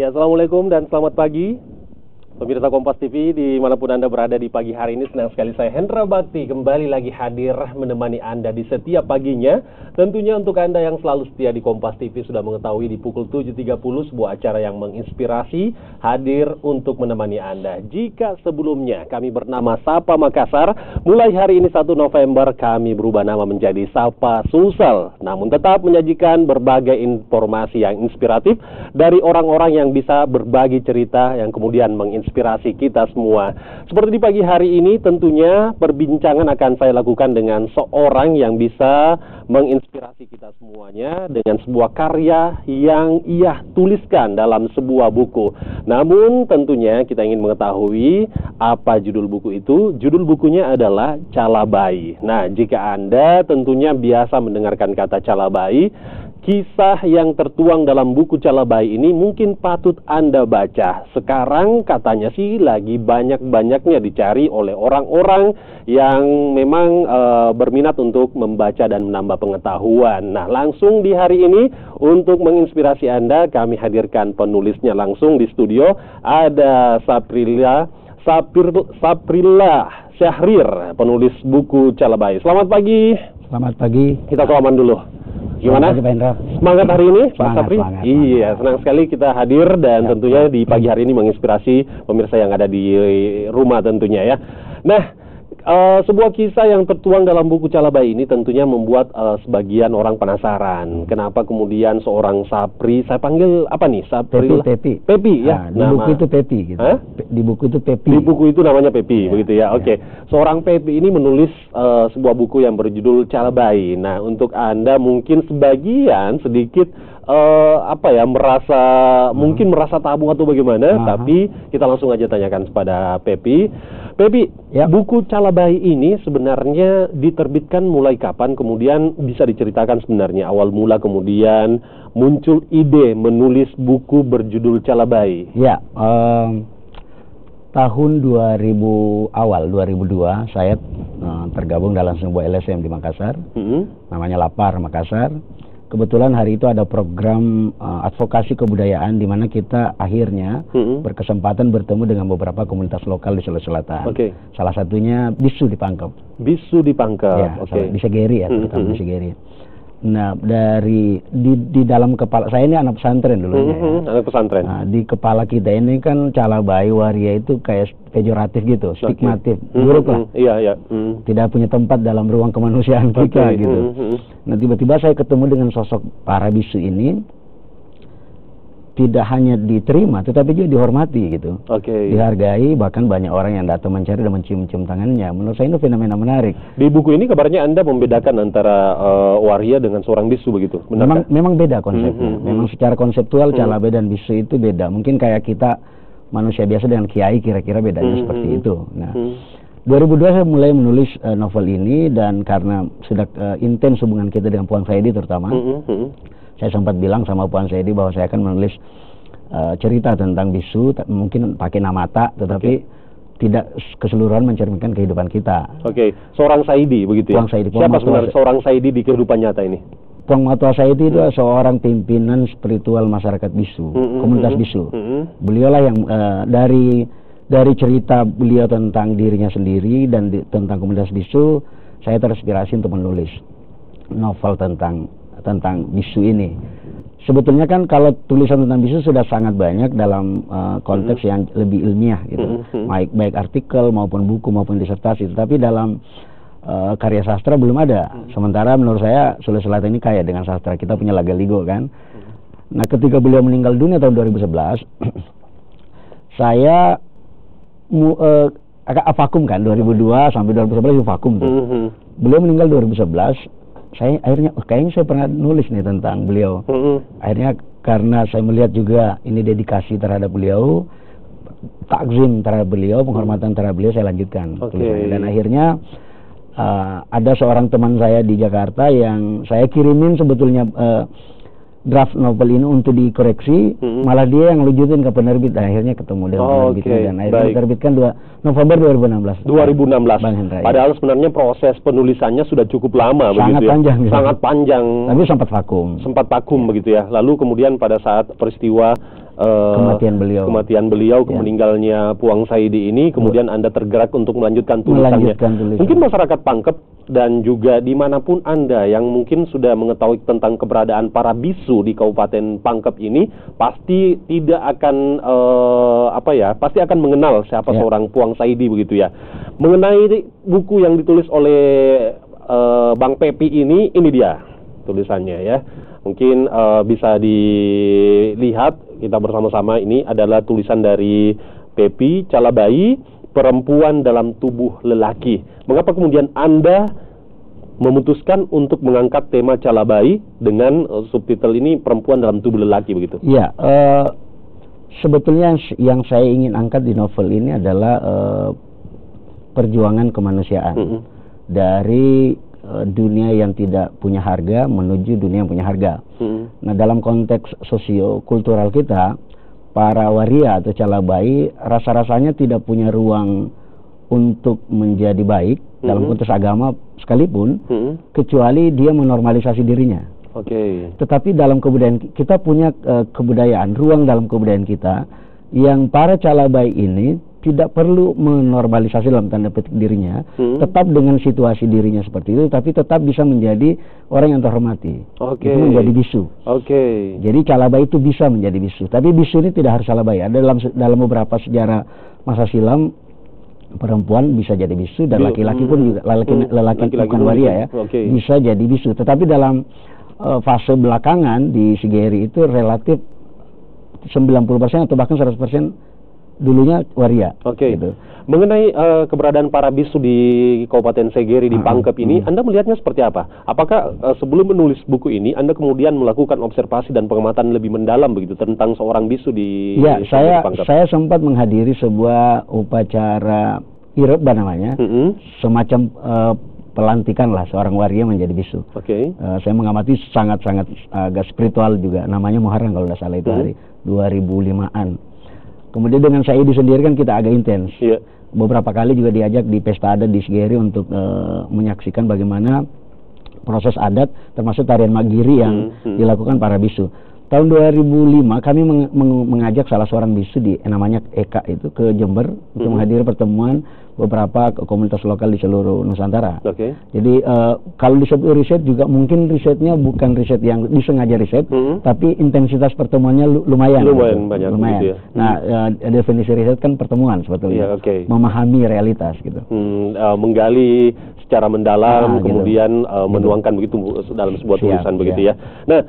Ya, Assalamualaikum dan selamat pagi pemirsa Kompas TV dimanapun Anda berada di pagi hari ini. Senang sekali saya Hendra Bakti kembali lagi hadir menemani Anda di setiap paginya. Tentunya untuk Anda yang selalu setia di Kompas TV sudah mengetahui di pukul 7.30 sebuah acara yang menginspirasi hadir untuk menemani Anda. Jika sebelumnya kami bernama Sapa Makassar, mulai hari ini 1 November kami berubah nama menjadi Sapa Sulsel. Namun tetap menyajikan berbagai informasi yang inspiratif dari orang-orang yang bisa berbagi cerita yang kemudian menginspirasi kita semua. Seperti di pagi hari ini tentunya perbincangan akan saya lakukan dengan seorang yang bisa menginspirasi kita semuanya dengan sebuah karya yang ia tuliskan dalam sebuah buku. Namun tentunya kita ingin mengetahui apa judul buku itu. Judul bukunya adalah Calabai. Nah, jika Anda tentunya biasa mendengarkan kata Calabai, kisah yang tertuang dalam buku Calabai ini mungkin patut Anda baca. Sekarang katanya sih lagi banyak-banyaknya dicari oleh orang-orang yang memang berminat untuk membaca dan menambah pengetahuan. Nah, langsung di hari ini untuk menginspirasi Anda, kami hadirkan penulisnya langsung di studio. Ada Saprilla Syahrir, penulis buku Calabai. Selamat pagi. Selamat pagi. Kita salaman dulu. Gimana? Semangat hari ini, Pak Sapri? Iya, senang sekali kita hadir dan tentunya di pagi hari ini menginspirasi pemirsa yang ada di rumah tentunya ya. Nah, sebuah kisah yang tertuang dalam buku Calabai ini tentunya membuat sebagian orang penasaran. Kenapa kemudian seorang Sapri, saya panggil apa nih? Sapri? Pepi ya. Di buku itu Pepi gitu. Di buku itu Pepi. Di buku itu namanya Pepi, begitu ya. Oke. Seorang Pepi ini menulis sebuah buku yang berjudul Calabai. Nah, untuk Anda mungkin sebagian sedikit mungkin merasa tabu atau bagaimana, tapi kita langsung aja tanyakan kepada Pepi. Pepi, buku Calabai ini sebenarnya diterbitkan mulai kapan? Kemudian bisa diceritakan sebenarnya awal mula kemudian muncul ide menulis buku berjudul Calabai. Ya, tahun 2002 saya tergabung dalam sebuah LSM di Makassar, namanya Lapar Makassar. Kebetulan hari itu ada program advokasi kebudayaan di mana kita akhirnya berkesempatan bertemu dengan beberapa komunitas lokal di Sulawesi Selatan. Salah satunya Bisu di Pangkep. Bisu di Pangkep. Ya, di Segeri ya, terutama di Segeri. Nah, di dalam kepala saya ini anak pesantren dulunya. Anak pesantren. Nah, di kepala kita ini kan Calabai, waria itu kayak pejoratif gitu, stigmatif, buruk lah. Iya. Tidak punya tempat dalam ruang kemanusiaan kita gitu. Nah, tiba-tiba saya ketemu dengan sosok para bisu ini, tidak hanya diterima, tetapi juga dihormati gitu. Dihargai, bahkan banyak orang yang datang mencari dan mencium-cium tangannya. Menurut saya itu fenomena menarik. Di buku ini kabarnya Anda membedakan antara waria dengan seorang bisu begitu, benar? Memang beda konsepnya. Memang secara konseptual Calabai dan bisu itu beda. Mungkin kayak kita manusia biasa dengan kiai kira-kira bedanya seperti itu. Nah, 2002 saya mulai menulis novel ini dan karena sudah intens hubungan kita dengan Puan Saidi terutama. Saya sempat bilang sama Puan Saidi bahwa saya akan menulis cerita tentang bisu, mungkin pakai nama tak, tetapi tidak keseluruhan mencerminkan kehidupan kita. Seorang Saidi begitu ya? Siapa sebenarnya seorang Saidi di kehidupan nyata ini? Puang Matua Saidi itu seorang pimpinan spiritual masyarakat bisu, komunitas bisu. Beliaulah yang dari cerita beliau tentang dirinya sendiri dan tentang komunitas bisu, saya terinspirasi untuk menulis novel tentang bisu ini. Sebetulnya kan kalau tulisan tentang bisu sudah sangat banyak dalam konteks yang lebih ilmiah gitu, baik artikel maupun buku maupun disertasi. Tetapi dalam karya sastra belum ada. Sementara menurut saya Sulawesi Selatan ini kaya dengan sastra. Kita punya Lagaligo kan. Nah, ketika beliau meninggal dunia tahun 2011, saya agak vakum kan, 2002 sampai 2011 itu vakum tuh. Beliau meninggal 2011. Saya akhirnya kayaknya saya pernah nulis nih tentang beliau. Akhirnya karena saya melihat juga ini dedikasi terhadap beliau, takzim terhadap beliau, penghormatan terhadap beliau, saya lanjutkan tulisannya. Dan akhirnya ada seorang teman saya di Jakarta yang saya kirimin sebetulnya draft novel ini untuk dikoreksi, malah dia yang lujutin ke penerbit. Akhirnya ketemu dengan penerbitnya dan akhirnya diterbitkan November 2016. 2016. Bang Hendra, padahal sebenarnya proses penulisannya sudah cukup lama, sangat begitu panjang, ya. Sangat panjang. Tapi sempat vakum. Begitu ya. Lalu kemudian pada saat peristiwa kematian beliau, meninggalnya Puang Saidi ini, kemudian Anda tergerak untuk melanjutkan tulisannya. Mungkin masyarakat Pangkep dan juga dimanapun Anda yang mungkin sudah mengetahui tentang keberadaan para bisu di Kabupaten Pangkep ini, pasti tidak akan pasti akan mengenal siapa seorang Puang Saidi begitu ya. Mengenai buku yang ditulis oleh Bang Pepi ini dia tulisannya ya. Mungkin bisa dilihat kita bersama-sama, ini adalah tulisan dari Pepi Calabai, Perempuan dalam Tubuh Lelaki. Mengapa kemudian Anda memutuskan untuk mengangkat tema Calabai dengan subtitle ini Perempuan dalam Tubuh Lelaki begitu? Iya, sebetulnya yang saya ingin angkat di novel ini adalah perjuangan kemanusiaan dari dunia yang tidak punya harga menuju dunia yang punya harga. Nah, dalam konteks sosio-kultural kita, para waria atau calabai rasa-rasanya tidak punya ruang untuk menjadi baik dalam konteks agama sekalipun, kecuali dia menormalisasi dirinya. Tetapi dalam kebudayaan kita punya kebudayaan, ruang dalam kebudayaan kita yang para calabai ini tidak perlu menormalisasi dalam tanda petik dirinya, tetap dengan situasi dirinya seperti itu, tapi tetap bisa menjadi orang yang terhormati. Itu menjadi bisu. Jadi calabai itu bisa menjadi bisu, tapi bisu ini tidak harus calabai. Ada dalam beberapa sejarah masa silam, perempuan bisa jadi bisu dan laki-laki pun juga lelaki bukan waria ya, bisa jadi bisu. Tetapi dalam fase belakangan di Sigeri itu relatif 90% atau bahkan 100% dulunya waria. Gitu. Mengenai keberadaan para bisu di Kabupaten Segeri di Pangkep ini, Anda melihatnya seperti apa? Apakah sebelum menulis buku ini, Anda kemudian melakukan observasi dan pengamatan lebih mendalam begitu tentang seorang bisu di Pangkep? Saya sempat menghadiri sebuah upacara Ireba namanya, semacam pelantikan lah seorang waria menjadi bisu. Saya mengamati sangat-sangat agak spiritual juga, namanya Muharram kalau tidak salah itu hari 2005-an. Kemudian dengan Saidi sendiri kan kita agak intens. Beberapa kali juga diajak di pesta adat di Sigeri untuk menyaksikan bagaimana proses adat, termasuk tarian Magiri yang dilakukan para bisu. Tahun 2005 kami mengajak salah seorang bisu namanya Eka itu ke Jember untuk menghadiri pertemuan beberapa komunitas lokal di seluruh Nusantara. Jadi kalau disebut riset juga mungkin risetnya bukan riset yang disengaja riset, tapi intensitas pertemuannya lumayan banyak. Lumayan. Gitu ya. Nah, definisi riset kan pertemuan sebetulnya, memahami realitas gitu. Menggali secara mendalam, kemudian menuangkan begitu dalam sebuah tulisan begitu ya. Nah,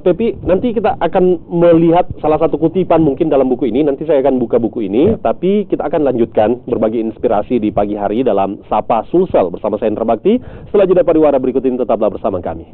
Pepi, nanti kita akan melihat salah satu kutipan mungkin dalam buku ini. Nanti saya akan buka buku ini, tapi kita akan lanjutkan berbagi inspirasi di pagi hari dalam Sapa Sulsel bersama saya Hendra Bakti. Setelah jeda pariwara berikut ini, tetaplah bersama kami.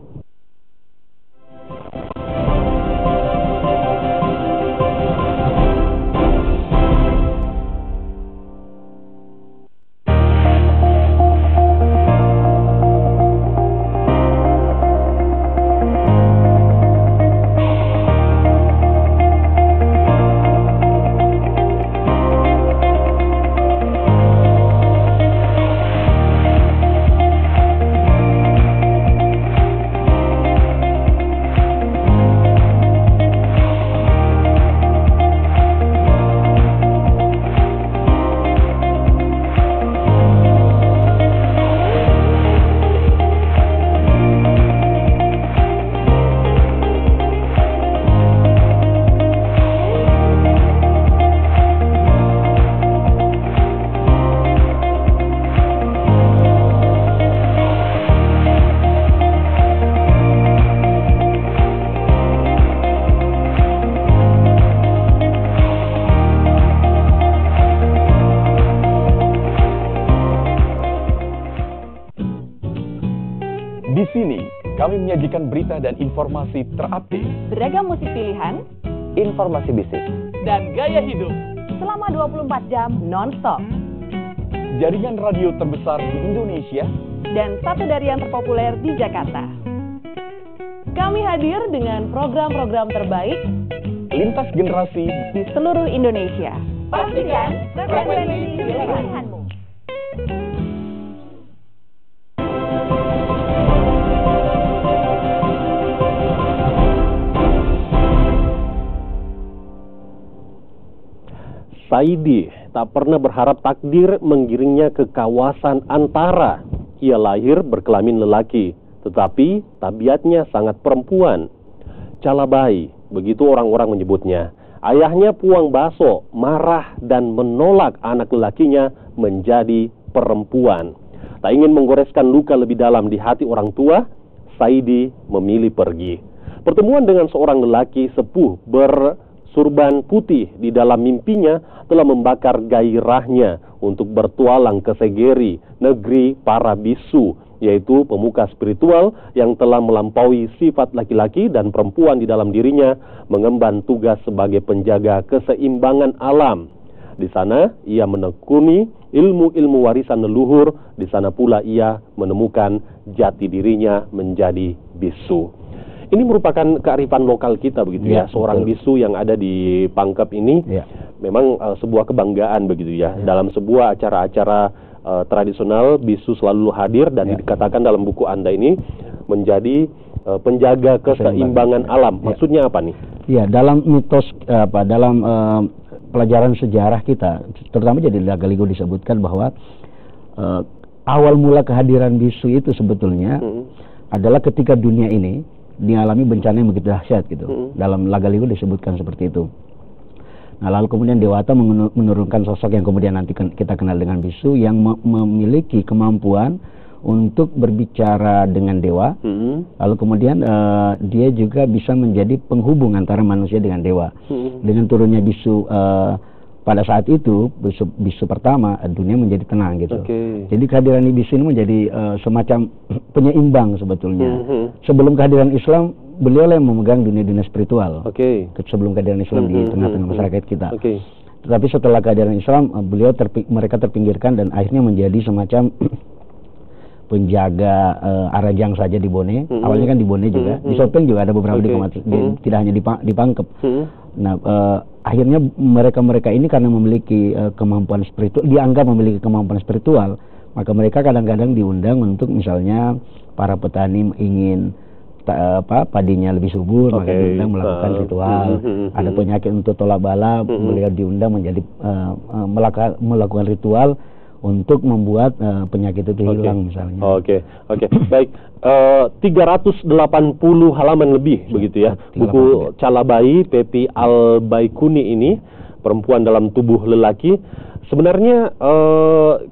Di sini, kami menyajikan berita dan informasi terupdate, beragam musik pilihan, informasi bisnis, dan gaya hidup selama 24 jam non-stop. Jaringan radio terbesar di Indonesia dan satu dari yang terpopuler di Jakarta. Kami hadir dengan program-program terbaik lintas generasi di seluruh Indonesia. Pastikan frekuensi pilihanmu. Saidi tak pernah berharap takdir menggiringnya ke kawasan antara. Ia lahir berkelamin lelaki, tetapi tabiatnya sangat perempuan. Calabai, begitu orang-orang menyebutnya. Ayahnya Puang Baso marah dan menolak anak lelakinya menjadi perempuan. Tak ingin menggoreskan luka lebih dalam di hati orang tua, Saidi memilih pergi. Pertemuan dengan seorang lelaki sepuh bersurban putih di dalam mimpinya telah membakar gairahnya untuk bertualang ke Segeri, negeri para bisu, yaitu pemuka spiritual yang telah melampaui sifat laki-laki dan perempuan di dalam dirinya, mengemban tugas sebagai penjaga keseimbangan alam. Di sana ia menekuni ilmu-ilmu warisan leluhur. Di sana pula ia menemukan jati dirinya menjadi bisu. Ini merupakan kearifan lokal kita begitu ya. Seorang bisu yang ada di Pangkep ini memang sebuah kebanggaan begitu ya. Dalam sebuah acara-acara tradisional, bisu selalu hadir dan dikatakan dalam buku Anda ini menjadi penjaga keseimbangan alam. Maksudnya apa nih? Ya, dalam mitos dalam pelajaran sejarah kita, terutama jadi Lagaligo disebutkan bahwa awal mula kehadiran bisu itu sebetulnya adalah ketika dunia ini dialami bencana yang begitu dahsyat gitu. Dalam Lagaligo disebutkan seperti itu. Nah, lalu kemudian Dewata menurunkan sosok yang kemudian nanti kita kenal dengan bisu yang memiliki kemampuan untuk berbicara dengan dewa. Lalu kemudian dia juga bisa menjadi penghubung antara manusia dengan dewa. Dengan turunnya bisu pada saat itu, bisu pertama, dunia menjadi tenang gitu. Jadi kehadiran bisu ini menjadi semacam penyeimbang sebetulnya. Sebelum kehadiran Islam, beliau yang memegang dunia-dunia spiritual. Sebelum kehadiran Islam di tengah-tengah masyarakat kita. Tetapi setelah kehadiran Islam, mereka terpinggirkan dan akhirnya menjadi semacam penjaga Arajang saja di Bone. Awalnya kan di Bone juga. Di Sopeng juga ada beberapa tidak hanya di Pangkep. Nah, akhirnya mereka ini karena memiliki kemampuan spiritual, dianggap memiliki kemampuan spiritual, maka mereka kadang-kadang diundang untuk misalnya para petani ingin padinya lebih subur, maka diundang melakukan ritual. Ada penyakit untuk tolak bala, beliau diundang menjadi melakukan ritual untuk membuat penyakit itu hilang misalnya. Baik. 380 halaman lebih begitu ya. Buku Calabai Pepi Albaikuni ini, perempuan dalam tubuh lelaki. Sebenarnya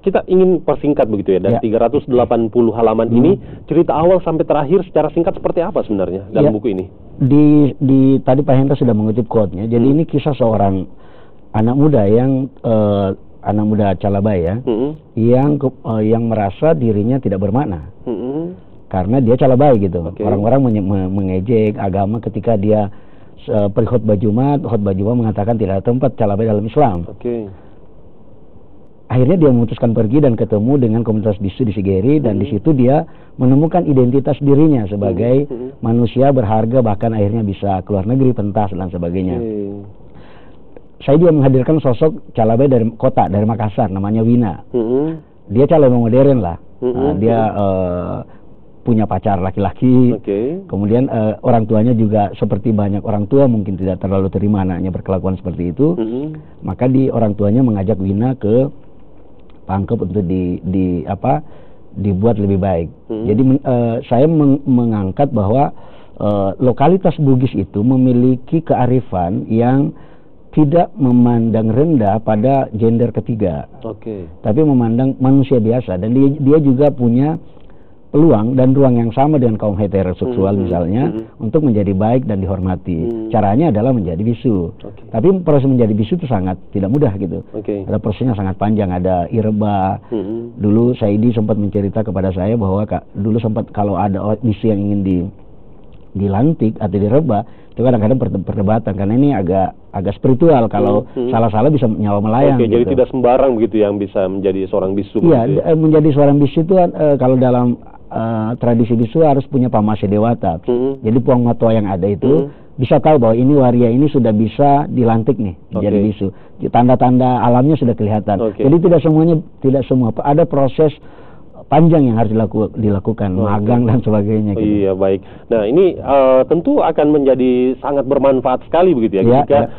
kita ingin persingkat begitu ya. Dan 380 halaman ini, cerita awal sampai terakhir secara singkat seperti apa sebenarnya dalam buku ini? Tadi Pak Hendra sudah mengutip quote-nya. Jadi ini kisah seorang anak muda yang anak muda Calabai ya, yang merasa dirinya tidak bermakna karena dia Calabai gitu. Orang-orang mengejek agama ketika dia pergi khutbah Jumat mengatakan tidak ada tempat Calabai dalam Islam. Akhirnya dia memutuskan pergi dan ketemu dengan komunitas bisu di Segeri, dan di situ dia menemukan identitas dirinya sebagai manusia berharga, bahkan akhirnya bisa keluar negeri, pentas dan sebagainya. Saya juga menghadirkan sosok Calabai dari kota, dari Makassar, namanya Wina. Dia Calabai modern lah. Dia punya pacar laki-laki. Kemudian orang tuanya juga seperti banyak orang tua mungkin tidak terlalu terima anaknya berkelakuan seperti itu. Maka orang tuanya mengajak Wina ke Pangkep untuk dibuat lebih baik. Jadi saya mengangkat bahwa lokalitas Bugis itu memiliki kearifan yang tidak memandang rendah pada gender ketiga, tapi memandang manusia biasa, dan dia juga punya peluang dan ruang yang sama dengan kaum heteroseksual misalnya untuk menjadi baik dan dihormati. Caranya adalah menjadi bisu. Tapi proses menjadi bisu itu sangat tidak mudah gitu. Ada prosesnya sangat panjang, ada ireba. Dulu Saidi sempat mencerita kepada saya bahwa dulu sempat kalau ada bisu yang ingin dilantik atau direba, itu kadang-kadang perdebatan karena ini agak spiritual. Kalau salah-salah bisa nyawa melayang. Gitu. Jadi tidak sembarang begitu yang bisa menjadi seorang bisu. Iya, menjadi seorang bisu itu kalau dalam tradisi bisu harus punya pamase dewata. Jadi Puang Matua yang ada itu bisa tahu bahwa ini waria ini sudah bisa dilantik nih menjadi bisu. Tanda-tanda alamnya sudah kelihatan. Jadi tidak semua ada proses panjang yang harus dilakukan, magang dan sebagainya. Gitu. Iya, baik. Nah, ini tentu akan menjadi sangat bermanfaat sekali begitu ya. Jika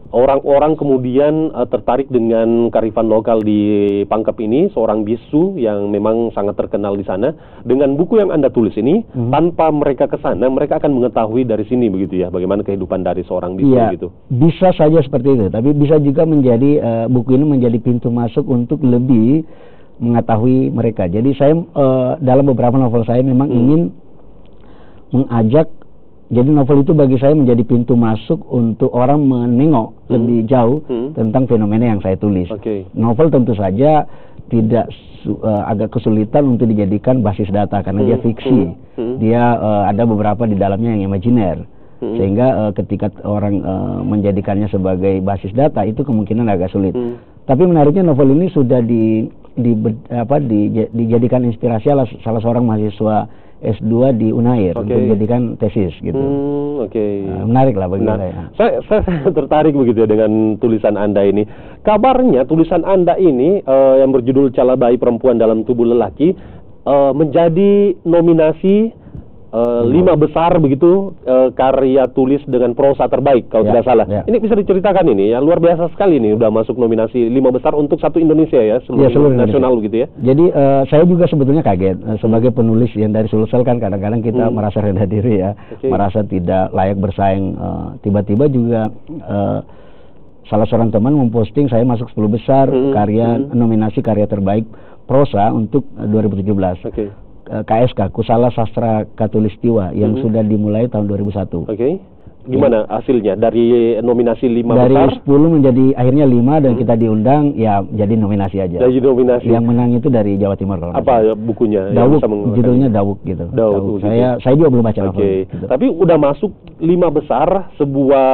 orang-orang kemudian tertarik dengan kearifan lokal di Pangkep ini, seorang bisu yang memang sangat terkenal di sana. Dengan buku yang Anda tulis ini, tanpa mereka ke sana, mereka akan mengetahui dari sini begitu ya, bagaimana kehidupan dari seorang bisu gitu. Bisa saja seperti itu, tapi bisa juga menjadi buku ini menjadi pintu masuk untuk lebih mengetahui mereka. Jadi saya dalam beberapa novel saya memang ingin mengajak. Jadi novel itu bagi saya menjadi pintu masuk untuk orang menengok lebih jauh tentang fenomena yang saya tulis. Novel tentu saja tidak agak kesulitan untuk dijadikan basis data karena dia fiksi. Dia ada beberapa di dalamnya yang imajiner. Sehingga ketika orang menjadikannya sebagai basis data itu kemungkinan agak sulit. Tapi menariknya novel ini sudah dijadikan inspirasi salah seorang mahasiswa S2 di Unair untuk dijadikan tesis gitu. Menarik lah bagi saya. Saya tertarik begitu ya dengan tulisan Anda ini. Kabarnya tulisan Anda ini yang berjudul Calabai Perempuan dalam Tubuh Lelaki menjadi nominasi 5 besar begitu karya tulis dengan prosa terbaik kalau tidak salah. Ini bisa diceritakan ini ya, luar biasa sekali ini udah masuk nominasi 5 besar untuk satu Indonesia ya, seluruh nasional begitu ya. Jadi saya juga sebetulnya kaget sebagai penulis yang dari Sulsel kan kadang-kadang kita merasa rendah diri ya, merasa tidak layak bersaing. Tiba-tiba juga salah seorang teman memposting saya masuk 10 besar nominasi karya terbaik prosa untuk 2017. KSK, Kusala Sastra Katulistiwa yang sudah dimulai tahun 2001. Gimana hasilnya dari nominasi 5 dari besar? Dari 10 menjadi akhirnya 5 dan kita diundang ya jadi nominasi aja. Jadi nominasi. Yang menang itu dari Jawa Timur kalau apa bukunya? Dawuk, judulnya Dawuk gitu. Dawuk. Saya juga belum baca novel. Gitu. Tapi udah masuk 5 besar sebuah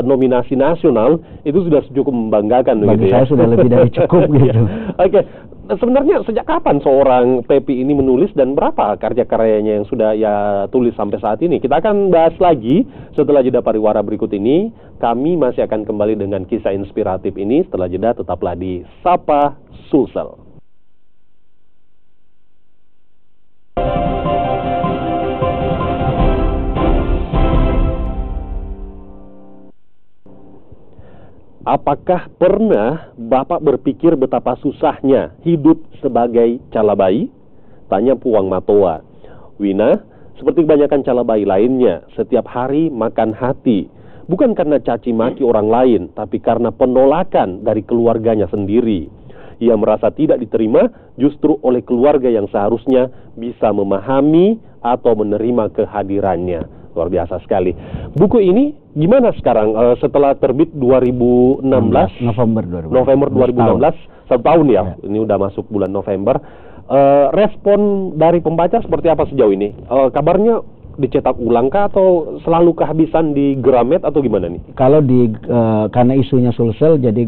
nominasi nasional itu sudah cukup membanggakan. Bagi gitu saya sudah lebih dari cukup gitu. Sebenarnya sejak kapan seorang Pepi ini menulis dan berapa karya-karyanya yang sudah ya tulis sampai saat ini? Kita akan bahas lagi setelah jeda pariwara berikut ini. Kami masih akan kembali dengan kisah inspiratif ini setelah jeda. Tetaplah di Sapa Sulsel. Apakah pernah Bapak berpikir betapa susahnya hidup sebagai calabai? Tanya Puang Matoa. Wina, seperti kebanyakan calabai lainnya, setiap hari makan hati. Bukan karena caci maki orang lain, tapi karena penolakan dari keluarganya sendiri. Ia merasa tidak diterima justru oleh keluarga yang seharusnya bisa memahami atau menerima kehadirannya. Luar biasa sekali. Buku ini gimana sekarang setelah terbit 2016? November 2016, 1 tahun ya. Ini udah masuk bulan November. Respon dari pembaca seperti apa sejauh ini? Kabarnya dicetak ulang kah atau selalu kehabisan di Gramet atau gimana nih? Kalau karena isunya Sulsel jadi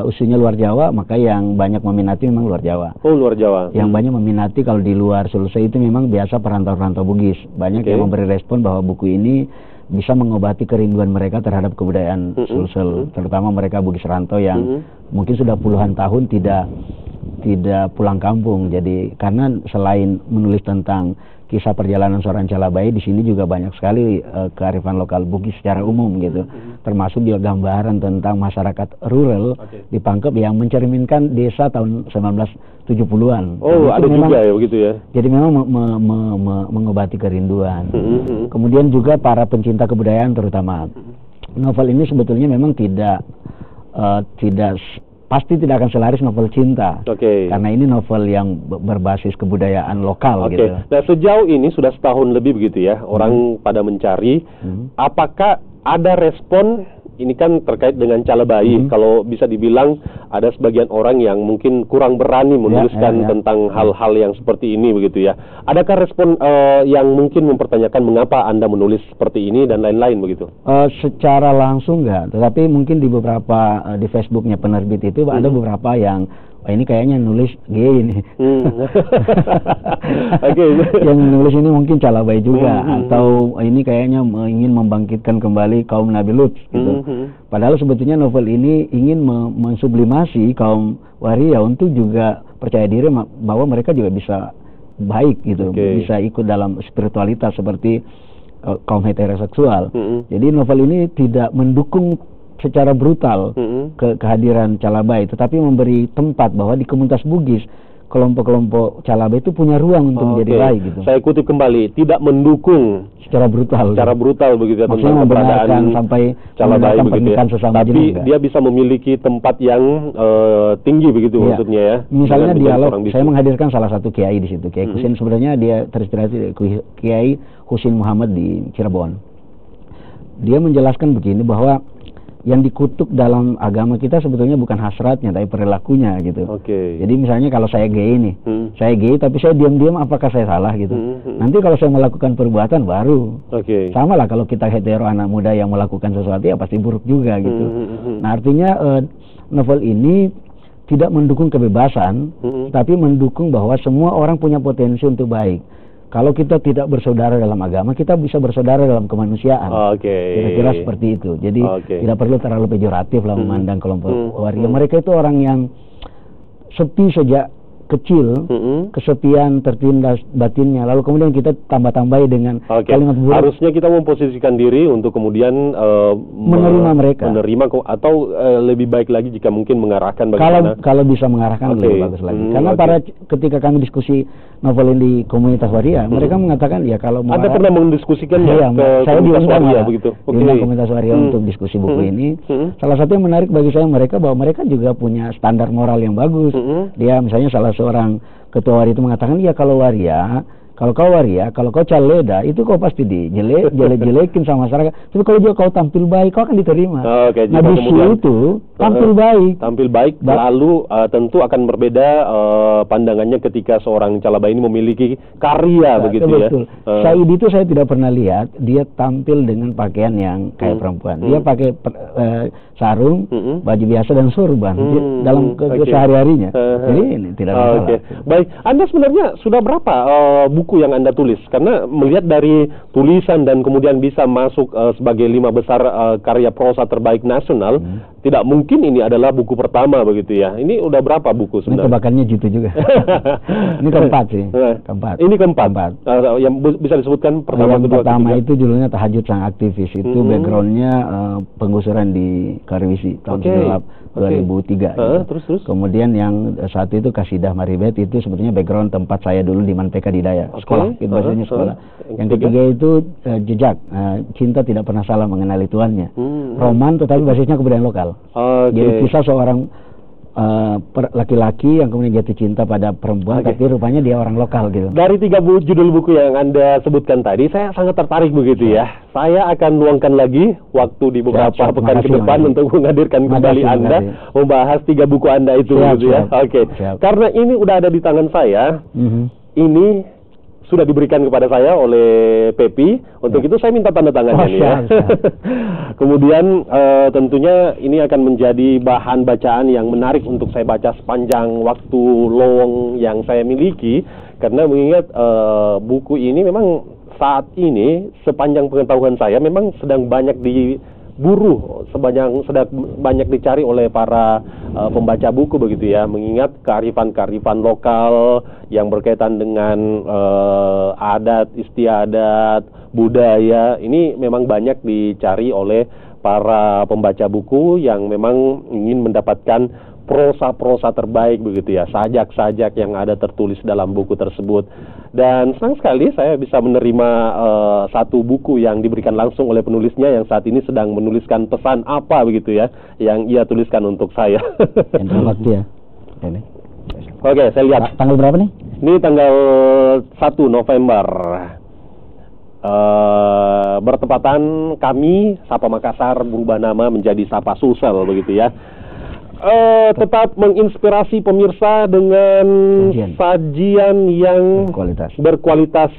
isunya luar Jawa, maka yang banyak meminati memang luar Jawa. Oh, luar Jawa. Yang banyak meminati kalau di luar Sulsel itu memang biasa perantau-perantau Bugis. Banyak yang memberi respon bahwa buku ini bisa mengobati kerinduan mereka terhadap kebudayaan Sulsel, terutama mereka Bugis rantau yang mungkin sudah puluhan tahun tidak pulang kampung. Jadi karena selain menulis tentang kisah perjalanan seorang calabai, di sini juga banyak sekali kearifan lokal Bugis secara umum gitu. Termasuk juga gambaran tentang masyarakat rural di Pangkep yang mencerminkan desa tahun 1970-an. Oh, ada memang, juga ya begitu ya. Jadi memang mengobati kerinduan. Kemudian juga para pencinta kebudayaan terutama. Novel ini sebetulnya memang pasti tidak akan selaris novel cinta, karena ini novel yang berbasis kebudayaan lokal gitu. Nah, sejauh ini sudah setahun lebih begitu ya, orang pada mencari. Apakah ada respon? Ini kan terkait dengan calabai. Kalau bisa dibilang ada sebagian orang yang mungkin kurang berani menuliskan tentang hal-hal yang seperti ini begitu ya. Adakah respon yang mungkin mempertanyakan mengapa Anda menulis seperti ini dan lain-lain begitu? Secara langsung enggak, tetapi mungkin di beberapa di Facebooknya penerbit itu ada beberapa yang ini kayaknya nulis gay ini. Yang nulis ini mungkin calabai juga, atau ini kayaknya ingin membangkitkan kembali kaum Nabi Lut gitu. Padahal sebetulnya novel ini ingin mensublimasi kaum waria untuk juga percaya diri bahwa mereka juga bisa baik gitu, bisa ikut dalam spiritualitas seperti kaum heteroseksual. Jadi novel ini tidak mendukung secara brutal kehadiran Calabai, tetapi memberi tempat bahwa di komunitas Bugis kelompok-kelompok Calabai itu punya ruang untuk menjadi baik gitu. Saya kutip kembali, tidak mendukung secara brutal. Secara brutal begitu ya, maksudnya tentang keberadaan sampai Calabai begitu ya. Tapi jenis, dia bisa memiliki tempat yang tinggi begitu maksudnya ya. Misalnya dialog, saya menghadirkan salah satu kiai di situ, Kiai Husin. Sebenarnya dia terinspirasi dari Kiai Husin Muhammad di Cirebon. Dia menjelaskan begini bahwa yang dikutuk dalam agama kita sebetulnya bukan hasratnya tapi perilakunya gitu. Jadi misalnya kalau saya gay nih, saya gay tapi saya diam-diam, apakah saya salah gitu? Nanti kalau saya melakukan perbuatan baru. Sama lah kalau kita hetero anak muda yang melakukan sesuatu ya pasti buruk juga gitu. Nah artinya novel ini tidak mendukung kebebasan, tapi mendukung bahwa semua orang punya potensi untuk baik. Kalau kita tidak bersaudara dalam agama, kita bisa bersaudara dalam kemanusiaan. Kira-kira seperti itu. Jadi tidak perlu terlalu pejoratif lah memandang kelompok waria. Mereka itu orang yang sepi sejak kecil, kesepian, tertindas batinnya. Lalu kemudian kita tambah-tambahi dengan kalimat buruk. Harusnya kita memposisikan diri untuk kemudian menerima mereka. Atau lebih baik lagi jika mungkin mengarahkan bagaimana. Kalau bisa mengarahkan lebih bagus lagi. Karena ketika kami diskusi novel ini di komunitas waria, mereka mengatakan ya kalau mau. Anda pernah mendiskusikannya ke saya komunitas waria begitu? Diundang komunitas waria untuk diskusi buku ini. Salah satu yang menarik bagi saya bahwa mereka juga punya standar moral yang bagus. Dia misalnya salah seorang ketua waria itu mengatakan, ya kalau waria, kalau kau waria, kalau kau caleda, itu kau pasti jelek-jelekin sama masyarakat. Tapi kalau juga kau tampil baik, kau akan diterima. Nah di situ tampil baik, lalu tentu akan berbeda pandangannya ketika seorang Calabai ini memiliki karya begitu ya. Said itu saya tidak pernah lihat dia tampil dengan pakaian yang kayak perempuan. Dia pakai sarung, baju biasa dan sorban dalam kesehari-harinya. Jadi ini tidak masalah. Baik, Anda sebenarnya sudah berapa buku yang Anda tulis? Karena melihat dari tulisan dan kemudian bisa masuk sebagai 5 besar karya prosa terbaik nasional, tidak mungkin ini adalah buku pertama begitu ya. Ini udah berapa buku sebenarnya? Ini tebakannya gitu juga. Ini keempat sih. Ini keempat. Yang bisa disebutkan pertama, yang kedua, pertama ketiga. itu judulnya Tahajud Sang Aktivis. Itu backgroundnya penggusuran di Kariwisi tahun 2003. Terus. Kemudian yang satu itu Kasidah Maribet, itu sebetulnya background tempat saya dulu di Manpeka Didaya, sekolah, itu bahasanya sekolah. Yang ketiga itu Jejak, Cinta Tidak Pernah Salah Mengenali Tuannya, roman tetapi basisnya kebudayaan lokal. Jadi kisah seorang laki-laki yang kemudian jatuh cinta pada perempuan, tapi rupanya dia orang lokal gitu. Dari 3 judul buku yang Anda sebutkan tadi, saya sangat tertarik begitu ya. Saya akan luangkan lagi waktu di beberapa pekan ke depan untuk menghadirkan kembali Anda membahas 3 buku Anda itu gitu ya. Karena ini udah ada di tangan saya. Ini sudah diberikan kepada saya oleh Pepi. Untuk itu saya minta tanda tangannya nih ya. Kemudian tentunya ini akan menjadi bahan bacaan yang menarik untuk saya baca sepanjang waktu lowong yang saya miliki. Karena mengingat buku ini memang saat ini sepanjang pengetahuan saya memang sedang banyak diburu, sedang banyak dicari oleh para pembaca buku begitu ya, mengingat kearifan-kearifan lokal yang berkaitan dengan adat istiadat, budaya, ini memang banyak dicari oleh para pembaca buku yang memang ingin mendapatkan prosa-prosa terbaik begitu ya, sajak-sajak yang ada tertulis dalam buku tersebut. Dan senang sekali saya bisa menerima satu buku yang diberikan langsung oleh penulisnya yang saat ini sedang menuliskan pesan apa begitu ya, yang ia tuliskan untuk saya. Waktu ya. Ini. Oke, saya lihat. Tanggal berapa nih? Ini tanggal 1 November. Bertepatan kami Sapa Makassar berubah nama menjadi Sapa Sulsel begitu ya. Tetap menginspirasi pemirsa dengan sajian yang berkualitas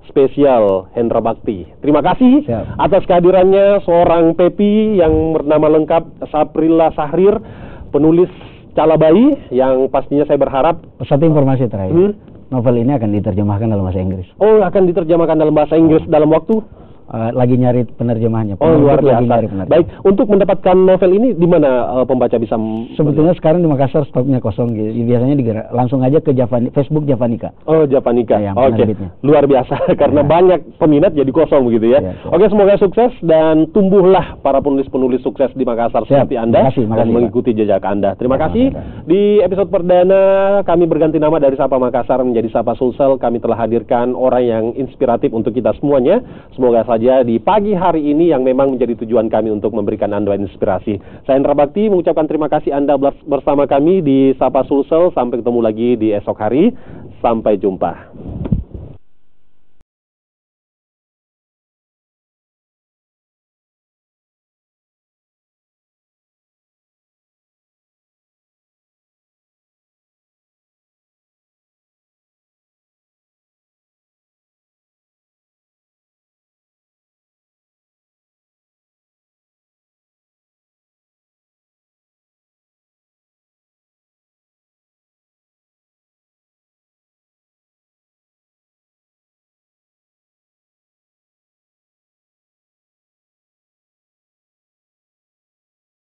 spesial Hendra Bakti. Terima kasih atas kehadirannya seorang Pepi yang bernama lengkap Saprilla Sahrir, penulis Calabai, yang pastinya saya berharap. Satu informasi terakhir, novel ini akan diterjemahkan dalam bahasa Inggris. Oh, akan diterjemahkan dalam bahasa Inggris dalam waktu lagi nyari penerjemahnya. Oh, luar Lagi biasa. nyari penerjemah. Baik, untuk mendapatkan novel ini di mana pembaca bisa Sebetulnya sekarang di Makassar stoknya kosong gitu. Biasanya langsung aja ke Facebook Javanica. Oh, Javanica. Ya, Oke. Luar biasa karena banyak peminat jadi kosong begitu ya. Oke, semoga sukses dan tumbuhlah para penulis-penulis sukses di Makassar seperti Anda dan mengikuti jejak Anda. Terima kasih. Di episode perdana kami berganti nama dari Sapa Makassar menjadi Sapa Sulsel. Kami telah hadirkan orang yang inspiratif untuk kita semuanya. Semoga saja di pagi hari ini yang memang menjadi tujuan kami untuk memberikan Anda inspirasi. Saya Hendra Bakti mengucapkan terima kasih Anda bersama kami di Sapa Sulsel. Sampai ketemu lagi di esok hari. Sampai jumpa.